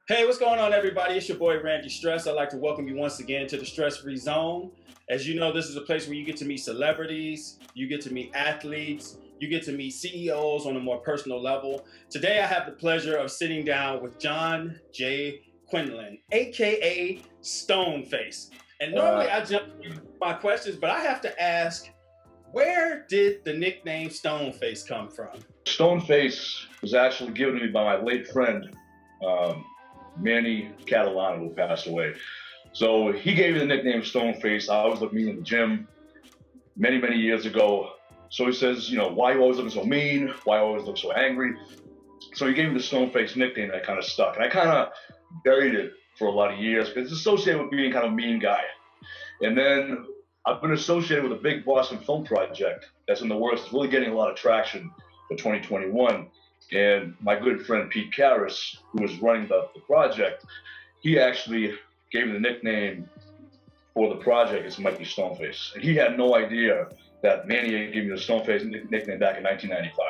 Hey, what's going on, everybody? It's your boy, Randy Stress. I'd like to welcome you once again to the Stress-Free Zone. As you know, this is a place where you get to meet celebrities, you get to meet athletes, you get to meet CEOs on a more personal level. Today, I have the pleasure of sitting down with John J. Quinlan, aka Stoneface. And normally I jump into my questions, but I have to ask, where did the nickname Stoneface come from? Stoneface was actually given to me by my late friend, Manny Catalano, who passed away. So he gave me the nickname Stoneface. I always looked mean in the gym many, many years ago. So he says, why you always looking so mean? Why you always look so angry? So he gave me the Stoneface nickname that kind of stuck. And I kind of buried it for a lot of years because it's associated with being kind of a mean guy. And then I've been associated with a big Boston film project that's in the works. It's really getting a lot of traction for 2021. And my good friend Pete Karras, who was running the project, he actually gave me the nickname for the project. It's Mikey Stoneface. And he had no idea that Manny gave me the Stoneface nickname back in 1995.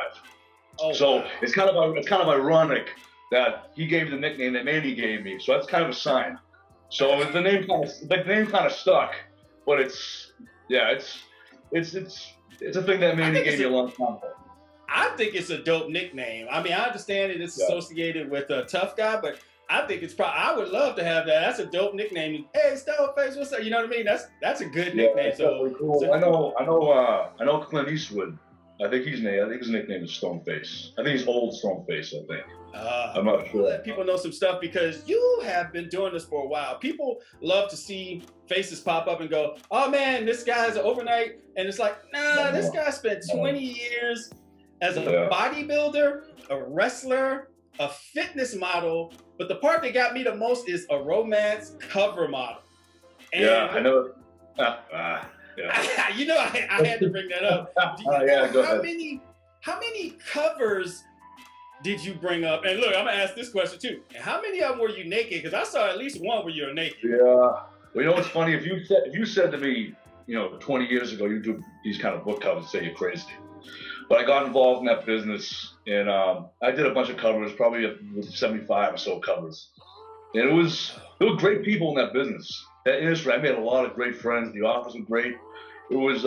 Oh, so wow. it's kind of ironic that he gave the nickname that Manny gave me. So that's kind of a sign. So the name kind of stuck, but it's a thing that Manny gave me a long time ago. I think it's a dope nickname. I mean, I understand it is associated with a tough guy, but I think it's probably, I would love to have that. That's a dope nickname. Hey, Stoneface, what's up? You know what I mean? That's a good nickname. So cool. I know Clint Eastwood. I think his nickname is Stoneface. I think he's old Stoneface, I think. I'm not sure. Let people know some stuff because you have been doing this for a while. People love to see faces pop up and go, oh man, this guy's overnight. And it's like, this guy spent 20 years as a bodybuilder, a wrestler, a fitness model, but the part that got me the most is a romance cover model. And I know. you know, I had to bring that up. How many covers did you bring up? And look, I'm gonna ask this question too. And how many of them were you naked? Because I saw at least one where you were naked. Yeah. Well, you know what's funny? If you said to me, 20 years ago, you do these kind of book covers, I'd say you're crazy. But I got involved in that business, and I did a bunch of covers, probably 75 or so covers. And there were great people in that business, that industry. I made a lot of great friends. The office was great. It was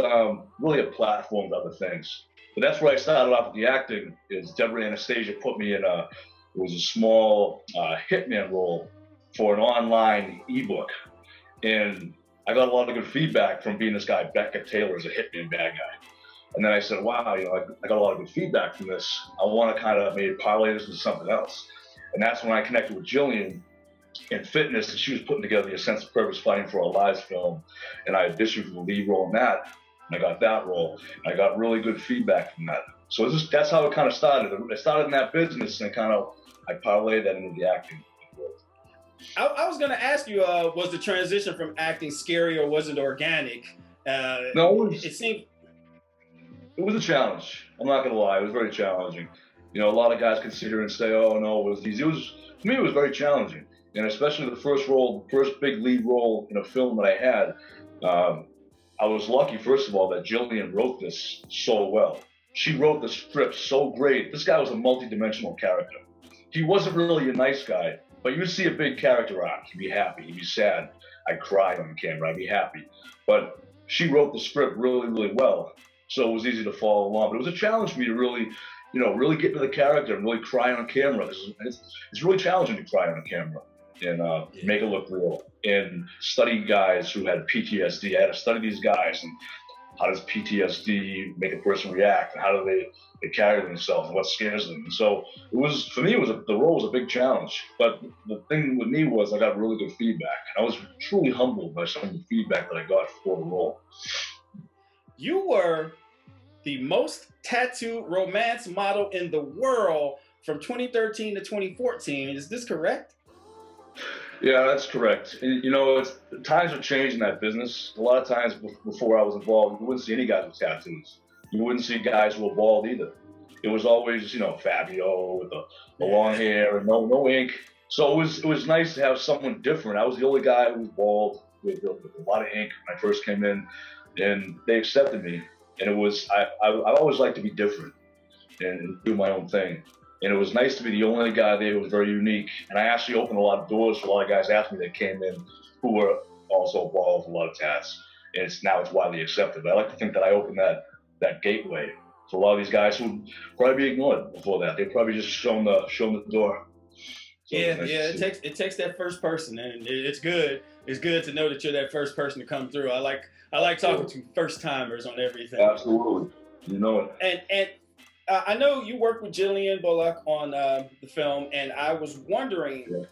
really a platform to other things. But that's where I started off with the acting. Is Deborah Anastasia put me in it was a small hitman role for an online ebook, and I got a lot of good feedback from being this guy Becca Taylor as a hitman bad guy. And then I said, wow, I got a lot of good feedback from this. I want to kind of maybe parlay this into something else. And that's when I connected with Jillian in fitness, and she was putting together the Sense of Purpose Fighting for Our Lives film. And I auditioned for the lead role in that, and I got that role. And I got really good feedback from that. So that's how it kind of started. It started in that business, and I parlayed that into the acting. I was going to ask you, was the transition from acting scary or was it organic? No, it was a challenge. I'm not gonna lie, it was very challenging. A lot of guys consider and say, "Oh no, it was easy." For me, it was very challenging, and especially the first big lead role in a film that I had. I was lucky, first of all, that Jillian wrote this so well. She wrote the script so great. This guy was a multi-dimensional character. He wasn't really a nice guy, but you'd see a big character arc. He'd be happy, he'd be sad. I'd cry on camera, I'd be happy. But she wrote the script really, really well. So it was easy to follow along, but it was a challenge for me to really get into the character and really cry on camera. It's really challenging to cry on camera and make it look real. And study guys who had PTSD. I had to study these guys and how does PTSD make a person react, and how do they carry themselves, and what scares them. And so the role was a big challenge. But the thing with me was I got really good feedback. I was truly humbled by some of the feedback that I got for the role. You were the most tattooed romance model in the world from 2013 to 2014. Is this correct? Yeah, that's correct. And, times have changed in that business. A lot of times before I was involved, you wouldn't see any guys with tattoos. You wouldn't see guys who were bald either. It was always, Fabio with the long hair and no ink. So it was nice to have someone different. I was the only guy who was bald with a lot of ink when I first came in. And they accepted me, and I always like to be different and do my own thing. And it was nice to be the only guy there who was very unique. And I actually opened a lot of doors for a lot of guys after me that came in who were also bald with a lot of tats. And now it's widely accepted. But I like to think that I opened that gateway for a lot of these guys who would probably be ignored before that. They'd probably just shown the door. So it takes that first person, and it's good. It's good to know that you're that first person to come through. I like talking to first timers on everything. Absolutely, you know it. And I know you worked with Jillian Bullock on the film, and I was wondering,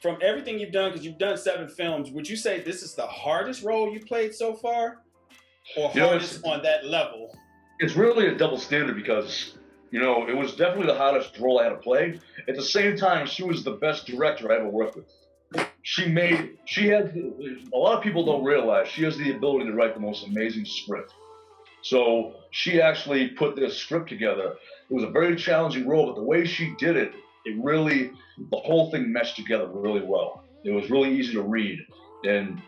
from everything you've done, because you've done 7 films, would you say this is the hardest role you played so far, or hardest on that level? It's really a double standard because, it was definitely the hardest role I had to play. At the same time, she was the best director I ever worked with. A lot of people don't realize she has the ability to write the most amazing script. So she actually put this script together. It was a very challenging role, but the way she did it, the whole thing meshed together really well. It was really easy to read. And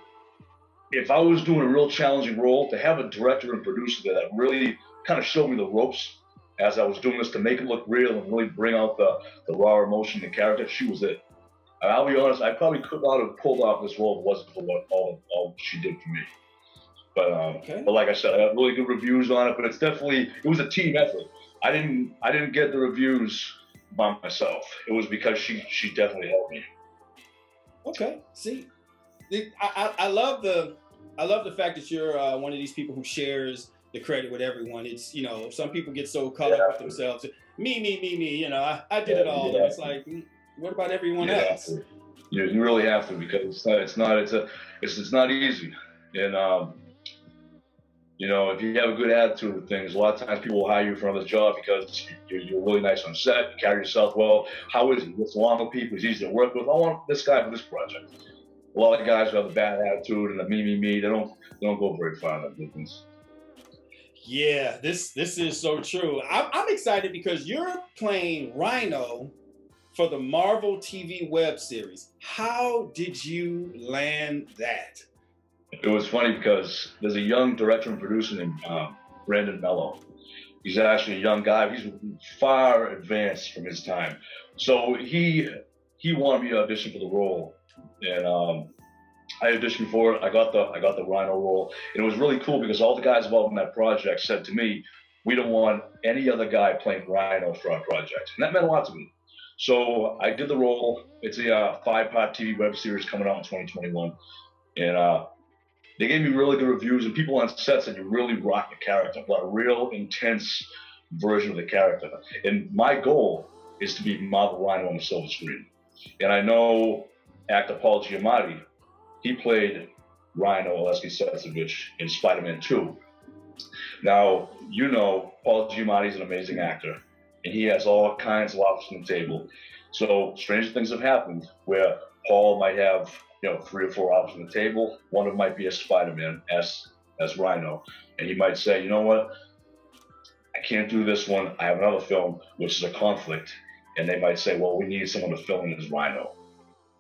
if I was doing a real challenging role, to have a director and producer there that really kind of showed me the ropes as I was doing this to make it look real and really bring out the raw emotion and character, she was it. And I'll be honest, I probably could not have pulled off this role if it wasn't for what all she did for me. But like I said, I got really good reviews on it. But it was a team effort. I didn't get the reviews by myself. It was because she definitely helped me. Okay. See, I love the fact that you're one of these people who shares the credit with everyone. It's, some people get so caught up with themselves. Me. I did it all. And it's like, what about everyone else? You really have to, because it's not easy. And if you have a good attitude with things, a lot of times people will hire you for another job because you're really nice on set, you carry yourself well. How is he? What's along with people? He's easy to work with. I want this guy for this project. A lot of guys who have a bad attitude and a me, they don't go very far in that business. Yeah, this is so true. I'm excited because you're playing Rhino for the Marvel TV web series. How did you land that? It was funny because there's a young director and producer named Brandon Mello. He's actually a young guy. He's far advanced from his time. So he wanted me to audition for the role, and I auditioned for it. I got the Rhino role. And it was really cool because all the guys involved in that project said to me, "We don't want any other guy playing Rhino for our project," and that meant a lot to me. So I did the role. It's a 5-part TV web series coming out in 2021, and they gave me really good reviews, and people on set said you really rock the character. I've got a real intense version of the character. And my goal is to be Marvel Rhino on the silver screen. And I know actor Paul Giamatti, he played Rhino Oleski Setsovich in Spider-Man 2. Now, Paul Giamatti's an amazing actor, and he has all kinds of offers on the table. So strange things have happened where Paul might have 3 or 4 options on the table. One of them might be a Spider-Man as Rhino. And he might say, you know what? I can't do this one. I have another film, which is a conflict. And they might say, well, we need someone to fill in as Rhino.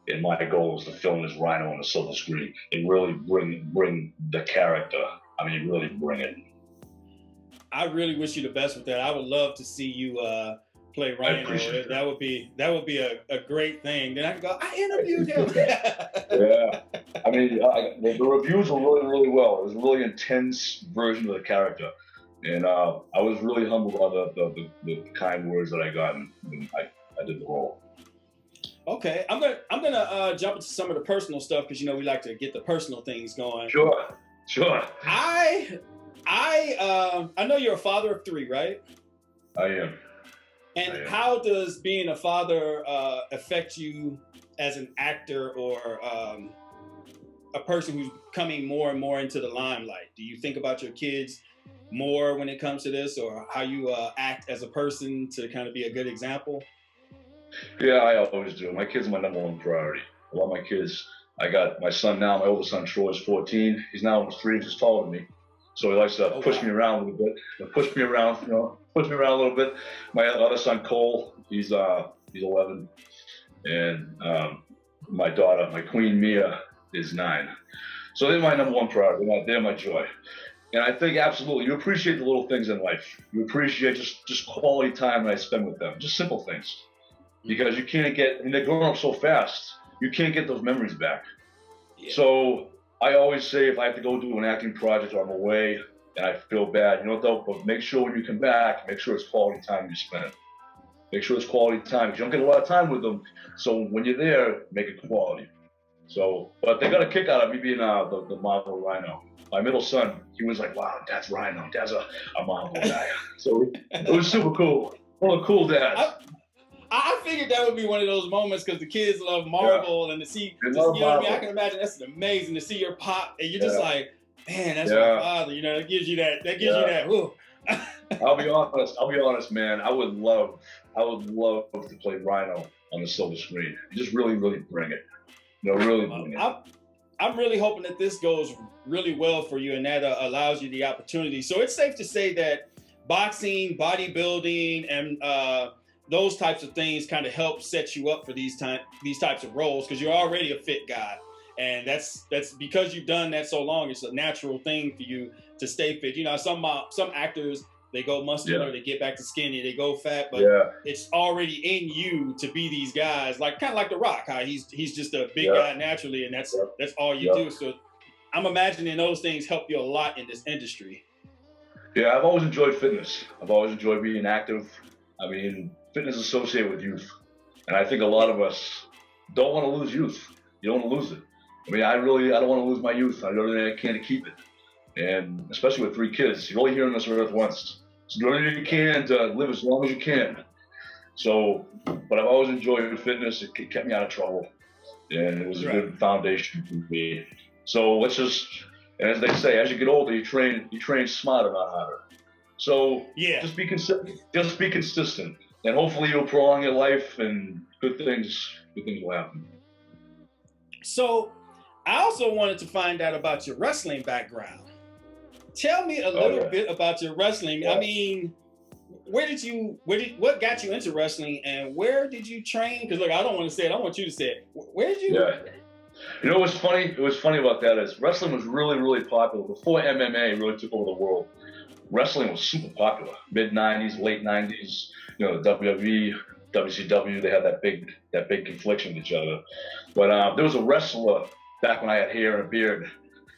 And my goal is to fill in as Rhino on the silver screen and really bring the character. I mean, really bring it. I really wish you the best with that. I would love to see you play Rhino. That would be a great thing. Then I can go, I interviewed him. Yeah. I mean, the reviews were really, really well. It was a really intense version of the character. And I was really humbled by the kind words that I got, and I did the role. Okay, I'm gonna jump into some of the personal stuff because we like to get the personal things going. Sure. I know you're a father of 3, right? I am. And how does being a father affect you as an actor or a person who's coming more and more into the limelight? Do you think about your kids more when it comes to this, or how you act as a person to kind of be a good example? Yeah, I always do. My kids are my #1 priority. I love my kids. I got my son now. My oldest son, Troy, is 14. He's now almost 3 inches taller than me. So he likes to push me around a little bit. Push me around a little bit. My other son, Cole, he's 11. And my daughter, my queen, Mia, is 9. So they're my #1 priority. They're my joy. And I think absolutely, you appreciate the little things in life. You appreciate just quality time that I spend with them, just simple things. Because you can't get, and they're growing up so fast, you can't get those memories back. Yeah. So I always say if I have to go do an acting project or I'm away and I feel bad, you know what though, but make sure when you come back, make sure it's quality time you spend. Make sure it's quality time because you don't get a lot of time with them. So when you're there, make it quality. So, but they got a kick out of me being the Marvel Rhino. My middle son, he was like, wow, Dad's Rhino. Dad's a Marvel guy. So it was super cool. One of the cool dads. I figured that would be one of those moments because the kids love Marvel and to see, you know what I mean? I can imagine that's amazing to see your pop and you're just like, man, that's my father. You know, that gives you that, whoo. I'll be honest, man. I would love to play Rhino on the silver screen. Just really, really bring it. You know, really bring it. I'm really hoping that this goes really well for you and that allows you the opportunity. So it's safe to say that boxing, bodybuilding, and those types of things kind of help set you up for these types of roles because you're already a fit guy. And that's because you've done that so long. It's a natural thing for you to stay fit. You know, some actors, they go muscular, they get back to skinny, they go fat, but it's already in you to be these guys, like kind of like The Rock. How he's just a big guy naturally, and that's all you do. So I'm imagining those things help you a lot in this industry. Yeah, I've always enjoyed fitness. I've always enjoyed being active. I mean, fitness is associated with youth, and I think a lot of us don't want to lose youth. You don't want to lose it. I mean, I don't want to lose my youth. I do everything I can to keep it. And especially with 3 kids, you're only here on this earth once. So do everything you can to live as long as you can. So, but I've always enjoyed fitness. It kept me out of trouble. And it was a good foundation for me. So and as they say, as you get older, you train smarter, not harder. So just be consistent. And hopefully you'll prolong your life and good things will happen. So I also wanted to find out about your wrestling background. Tell me a little bit about your wrestling. I mean, what got you into wrestling and where did you train? Because look, I don't want to say it. I want you to say it. Where did you? Yeah. You know what's funny? It was funny about that is wrestling was really, really popular before MMA really took over the world. Wrestling was super popular. Mid '90s, late '90s. You know, the WWE, WCW. They had that big confliction with each other. But there was a wrestler back when I had hair and a beard.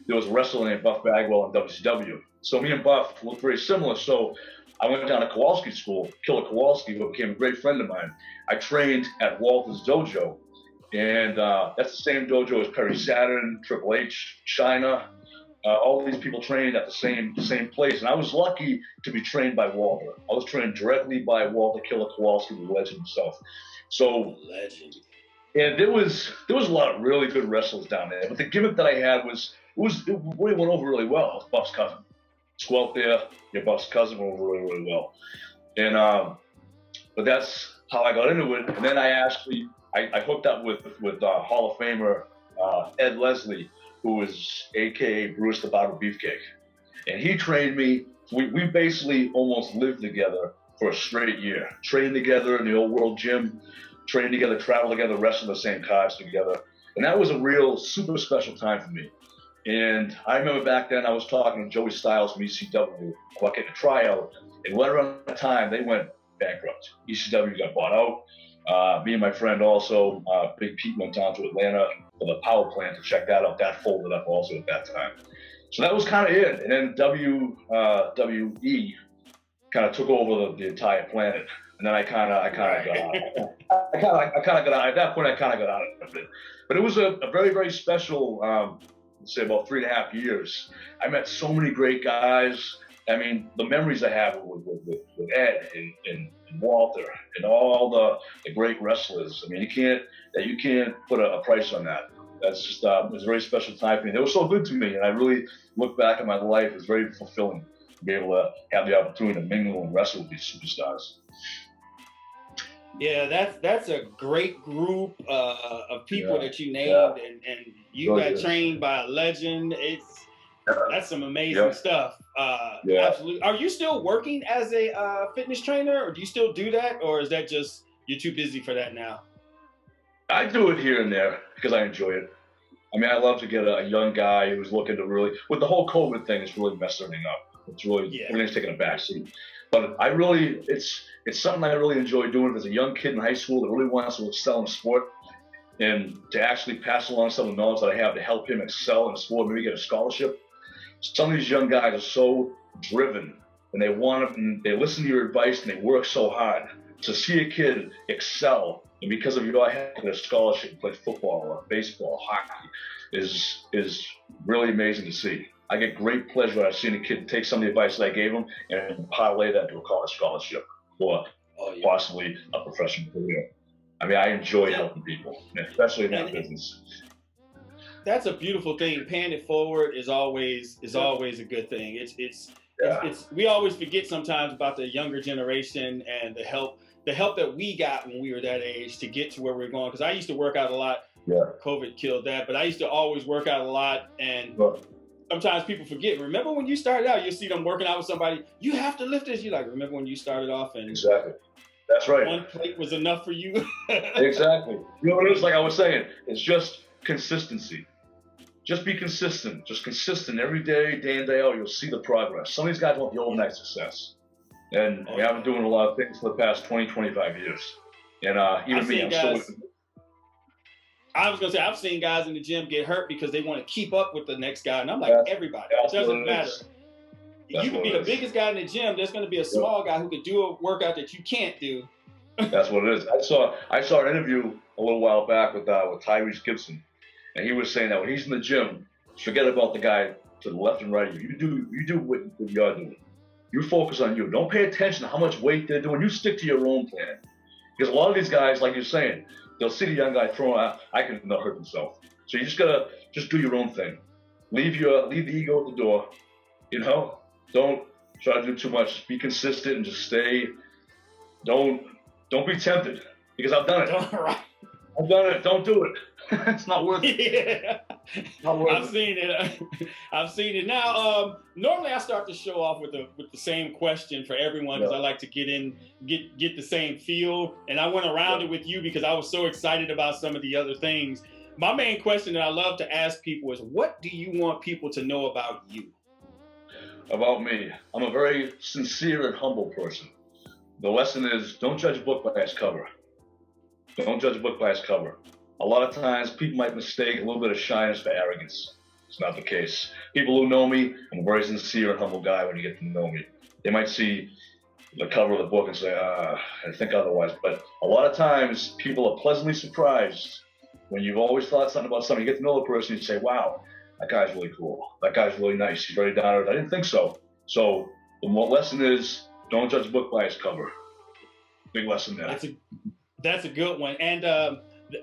There was a wrestler named Buff Bagwell in WCW. So me and Buff looked very similar. So I went down to Kowalski School, Killer Kowalski, who became a great friend of mine. I trained at Walter's Dojo. And that's the same dojo as Perry Saturn, Triple H, Chyna. All these people trained at the same place. And I was lucky to be trained by Walter. I was trained directly by Walter Killer Kowalski, the legend himself. So, legend. And there was a lot of really good wrestlers down there. But the gimmick that I had it really went over really well. I was Buff's cousin. Just go out there, your Buff's cousin went over really, really well. And but that's how I got into it. And then I hooked up with Hall of Famer Ed Leslie, who was AKA Bruce the Barber Beefcake. And he trained me. We basically almost lived together for a straight year. Trained together in the old world gym, trained together, traveled together, wrestled the same cards together. And that was a real super special time for me. And I remember back then I was talking to Joey Styles from ECW about getting a tryout. And right around the time they went bankrupt. ECW got bought out. Me and my friend also, Big Pete, went down to Atlanta for the power plant to check that out. That folded up also at that time. So that was kind of it. And then WWE kind of took over the entire planet. And then I kind of got out. At that point, I kind of got out of it. But it was a very, very special, let's say about 3.5 years. I met so many great guys. I mean, the memories I have with Ed and Walter and all the great wrestlers. I mean, you can't put a price on that. That's just it was a very special time for me. They were so good to me, and I really look back at my life. It's very fulfilling to be able to have the opportunity to mingle and wrestle with these superstars. Yeah, that's a great group of people that you named, and you got trained by a legend. That's some amazing stuff. Absolutely. Are you still working as a fitness trainer, or do you still do that, or is that just you're too busy for that now? I do it here and there because I enjoy it. I mean, I love to get a young guy who's looking to really, with the whole COVID thing, it's really messed everything up. It's really, everything's taking a backseat. But I really, it's something I really enjoy doing as a young kid in high school that really wants to excel in sport, and to actually pass along some of the knowledge that I have to help him excel in sport, maybe get a scholarship. Some of these young guys are so driven, and they want it, and they listen to your advice, and they work so hard. To see a kid excel, and because of you, I have a scholarship to play football or baseball, hockey, is really amazing to see. I get great pleasure when I've seen a kid take some of the advice that I gave him and parlay that to a college scholarship or possibly a professional career. I mean, I enjoy helping people, especially in that business. That's a beautiful thing. Paying it forward is always a good thing. It's we always forget sometimes about the younger generation and the help that we got when we were that age to get to where we're going. Because I used to work out a lot. Yeah. COVID killed that, but I used to always work out a lot, and sometimes people forget. Remember when you started out, you'll see them working out with somebody. You have to lift this. You're like, remember when you started off and exactly. That's right. One plate was enough for you. Exactly. You know what it is? Like I was saying, it's just consistency. Just be consistent. Just consistent every day, day in, day out. You'll see the progress. Some of these guys want the overnight success. And I've been doing a lot of things for the past 20, 25 years. And even me, I'm still with them. I was going to say, I've seen guys in the gym get hurt because they want to keep up with the next guy. And I'm like, everybody. It doesn't matter. You can be the biggest guy in the gym. There's going to be a small guy who could do a workout that you can't do. That's what it is. I saw an interview a little while back with Tyrese Gibson. And he was saying that when he's in the gym, forget about the guy to the left and right of you. You do what you're doing. You focus on you. Don't pay attention to how much weight they're doing. You stick to your own plan. Because a lot of these guys, like you're saying, they'll see the young guy throwing out, I can not hurt himself. So you just gotta do your own thing. Leave the ego at the door. You know? Don't try to do too much. Be consistent and just stay. Don't be tempted. Because I've done it. I've done it. Don't do it. It's not worth it. Yeah. Not worth I've seen it. I've seen it. Now, normally I start the show off with the same question for everyone because I like to get the same feel. And I went around it with you because I was so excited about some of the other things. My main question that I love to ask people is, what do you want people to know about you? About me, I'm a very sincere and humble person. The lesson is, don't judge a book by its cover. Don't judge a book by its cover. A lot of times, people might mistake a little bit of shyness for arrogance. It's not the case. People who know me, I'm a very sincere and humble guy when you get to know me. They might see the cover of the book and say, I think otherwise. But a lot of times, people are pleasantly surprised when you've always thought something about something. You get to know the person, you say, wow, that guy's really cool. That guy's really nice. He's very down to earth. I didn't think so. So the lesson is, don't judge a book by its cover. Big lesson there. That's a good one. And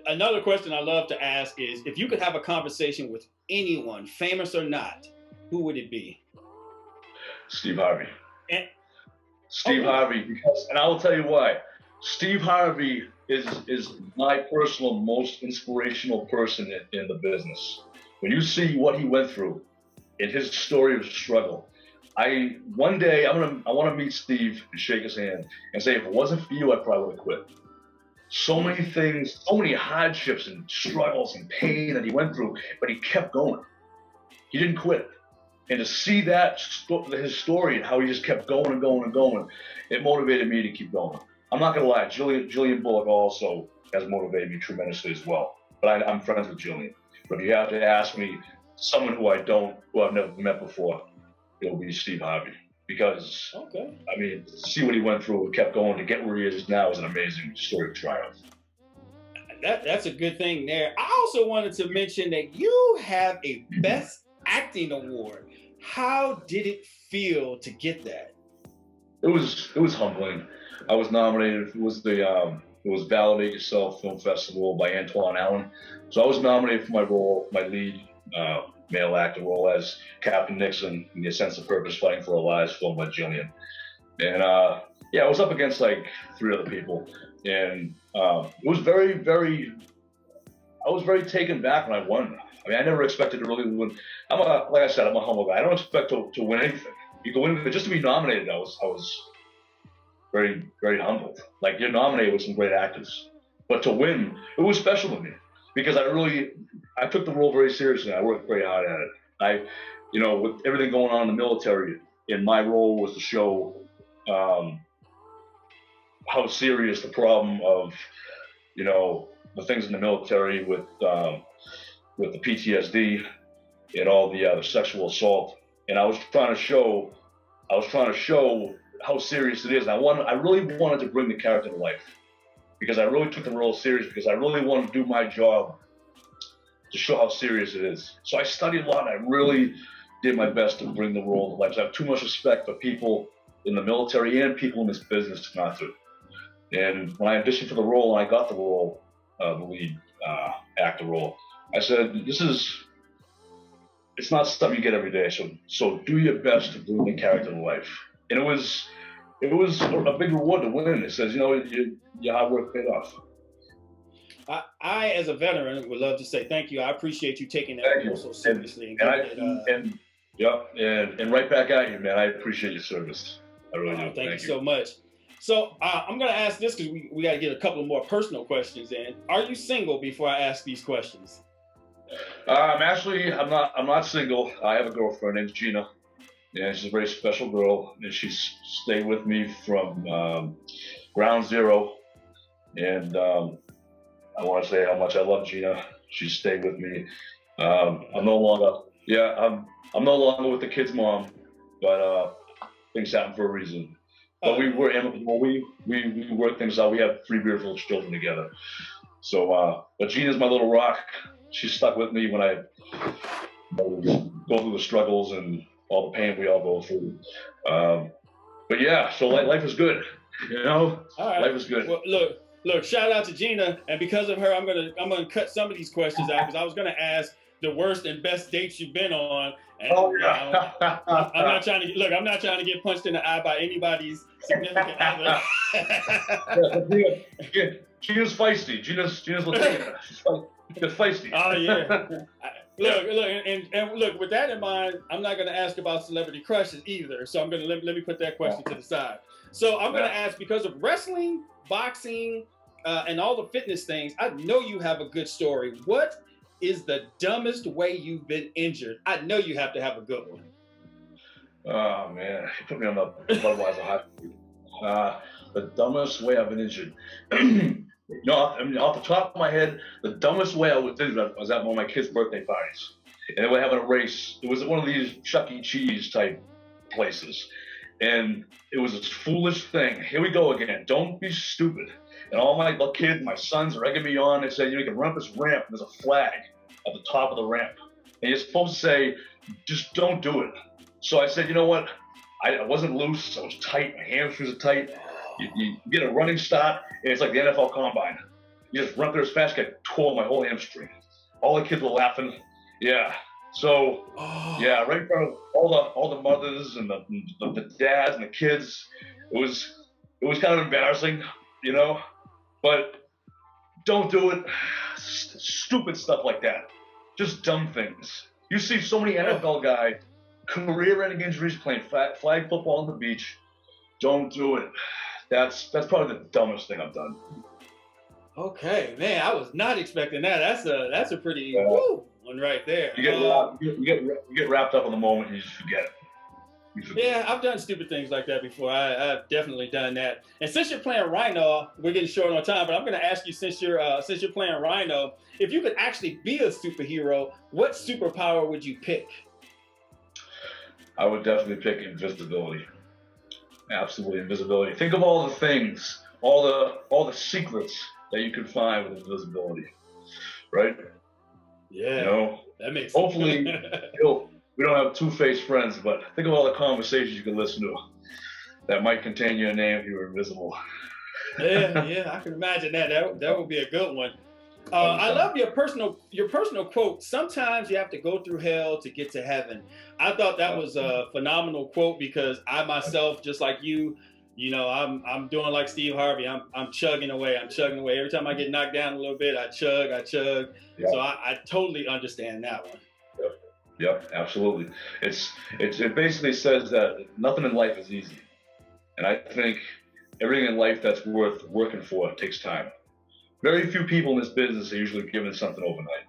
another question I love to ask is, if you could have a conversation with anyone, famous or not, who would it be? Steve Harvey. Harvey, because, and I will tell you why. Steve Harvey is my personal most inspirational person in the business. When you see what he went through in his story of struggle, one day I want to meet Steve and shake his hand and say, if it wasn't for you, I probably would have quit. So many things, so many hardships and struggles and pain that he went through, but he kept going. He didn't quit. And to see his story and how he just kept going and going and going, it motivated me to keep going. I'm not gonna lie, Jillian Bullock also has motivated me tremendously as well. But I'm friends with Jillian. But if you have to ask me someone who I've never met before, it'll be Steve Harvey. Because, I mean, to see what he went through and kept going to get where he is now is an amazing story of triumph. That's a good thing there. I also wanted to mention that you have a Best Acting Award. How did it feel to get that? It was humbling. I was nominated. It was Validate Yourself Film Festival by Antoine Allen. So I was nominated for my role, my lead male actor role as Captain Nixon in The Sense of Purpose Fighting for Our Lives, filmed by Jillian. And I was up against like 3 other people. And it was very, very, I was very taken back when I won. I mean, I never expected to really win. Like I said, I'm a humble guy. I don't expect to win anything. You can win, but just to be nominated, I was very, very humbled. Like, you're nominated with some great actors. But to win, it was special to me. because I took the role very seriously. I worked very hard at it. With everything going on in the military, and my role was to show how serious the problem of, the things in the military with the PTSD and all the sexual assault. And I was trying to show how serious it is. And I really wanted to bring the character to life, because I really took the role serious, because I really wanted to do my job to show how serious it is. So I studied a lot, and I really did my best to bring the role to life. So I have too much respect for people in the military and people in this business not to. And when I auditioned for the role and I got the role, the lead actor role, I said, it's not something you get every day. So do your best to bring the character to life. And it was a big reward to win. It says, your hard work paid off. I, as a veteran, would love to say thank you. I appreciate you taking that role so seriously. And right back at you, man. I appreciate your service. I really do. Thank you so much. So I'm going to ask this because we got to get a couple of more personal questions in. Are you single before I ask these questions? I'm not single. I have a girlfriend named Gina. Yeah, she's a very special girl, and she's stayed with me from ground zero. And I want to say how much I love Gina. She's stayed with me. I'm no longer with the kid's mom, but things happen for a reason. But we were amicable. We worked things out. We have 3 beautiful children together. So, but Gina's my little rock. She's stuck with me when I go through the struggles and all the pain we all go through. But yeah, so life is good. All right. Life is good. Well, look, shout out to Gina, and because of her, I'm gonna cut some of these questions out, because I was gonna ask the worst and best dates you've been on. And, I'm not trying to get punched in the eye by anybody's significant other. Gina's feisty. Gina's Latina. She's feisty. Oh yeah. Look, with that in mind, I'm not going to ask about celebrity crushes either. So I'm going to let me put that question to the side. So I'm going to ask, because of wrestling, boxing, and all the fitness things, I know you have a good story. What is the dumbest way you've been injured? I know you have to have a good one. Oh man, you put me on the Budweiser hot seat. The dumbest way I've been injured. Off the top of my head, the dumbest way I was injured was at one of my kids' birthday parties. And they were having a race. It was one of these Chuck E. Cheese type places. And it was this foolish thing. Here we go again. Don't be stupid. And all my kids, my sons are egging me on. They said, you can run up this ramp, and there's a flag at the top of the ramp. And you're supposed to say, just don't do it. So I said, you know what? I wasn't loose. I was tight. My hamstrings are tight. You get a running start, and it's like the NFL Combine. You just run through as fast as I tore my whole hamstring. All the kids were laughing. Yeah. So, yeah, right in front of all the mothers and the dads and the kids, it was kind of embarrassing, But don't do it. Stupid stuff like that. Just dumb things. You see so many NFL guys, career-ending injuries, playing flag football on the beach. Don't do it. That's probably the dumbest thing I've done. Okay, man, I was not expecting that. That's a pretty one right there. You get wrapped up in the moment and you just forget it. Yeah, I've done stupid things like that before. I've definitely done that. And since you're playing Rhino, we're getting short on time, but I'm going to ask you, since you're playing Rhino, if you could actually be a superhero, what superpower would you pick? I would definitely pick invisibility. Absolutely, invisibility. Think of all the things, all the secrets that you could find with invisibility, right? Yeah, that makes sense. Hopefully, we don't have two-faced friends, but think of all the conversations you can listen to that might contain your name if you were invisible. Yeah, I can imagine that. That would be a good one. I love your personal quote. Sometimes you have to go through hell to get to heaven. I thought that was a phenomenal quote, because I myself, just like you, I'm doing like Steve Harvey. I'm chugging away. Every time I get knocked down a little bit, I chug. Yeah. So I totally understand that one. Yep, absolutely. It basically says that nothing in life is easy, and I think everything in life that's worth working for takes time. Very few people in this business are usually given something overnight.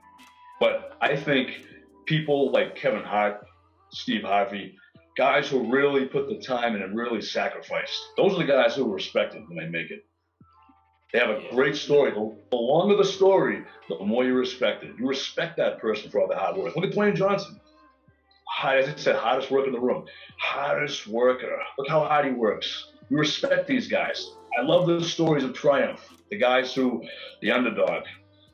But I think people like Kevin Hart, Steve Harvey, guys who really put the time in and really sacrificed, those are the guys who are respected when they make it. They have a great story. The longer the story, the more you respect it. You respect that person for all the hard work. Look at Dwayne Johnson. As I said, hardest worker in the room. Hardest worker. Look how hard he works. You respect these guys. I love those stories of triumph. The guys who, the underdog,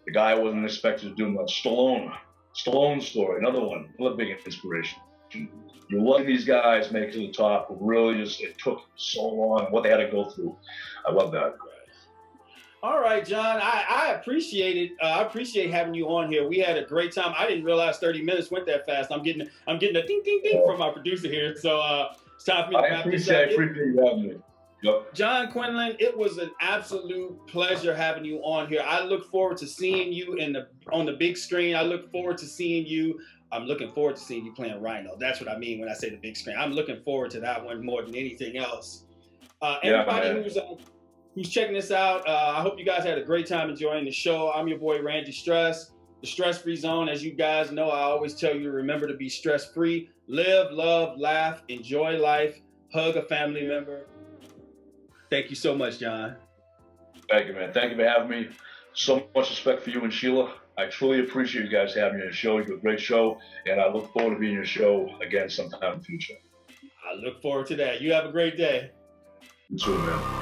the guy who wasn't expected to do much. Stallone's story, another one, another big inspiration. You love these guys make it to the top. Really, it took so long. What they had to go through. I love that. All right, John. I appreciate it. I appreciate having you on here. We had a great time. I didn't realize 30 minutes went that fast. I'm getting a ding ding ding from our producer here. So it's time for me to wrap this up. I appreciate you having me. Yep. John Quinlan, it was an absolute pleasure having you on here. I look forward to seeing you on the big screen. I look forward to seeing you. I'm looking forward to seeing you playing Rhino. That's what I mean when I say the big screen. I'm looking forward to that one more than anything else. Everybody who's checking this out, I hope you guys had a great time enjoying the show. I'm your boy, Randy Stress. The Stress-Free Zone, as you guys know, I always tell you, remember to be stress-free. Live, love, laugh, enjoy life, hug a family member. Thank you so much, John. Thank you, man. Thank you for having me. So much respect for you and Sheila. I truly appreciate you guys having me on the show. You do a great show, and I look forward to being on your show again sometime in the future. I look forward to that. You have a great day. You too, man.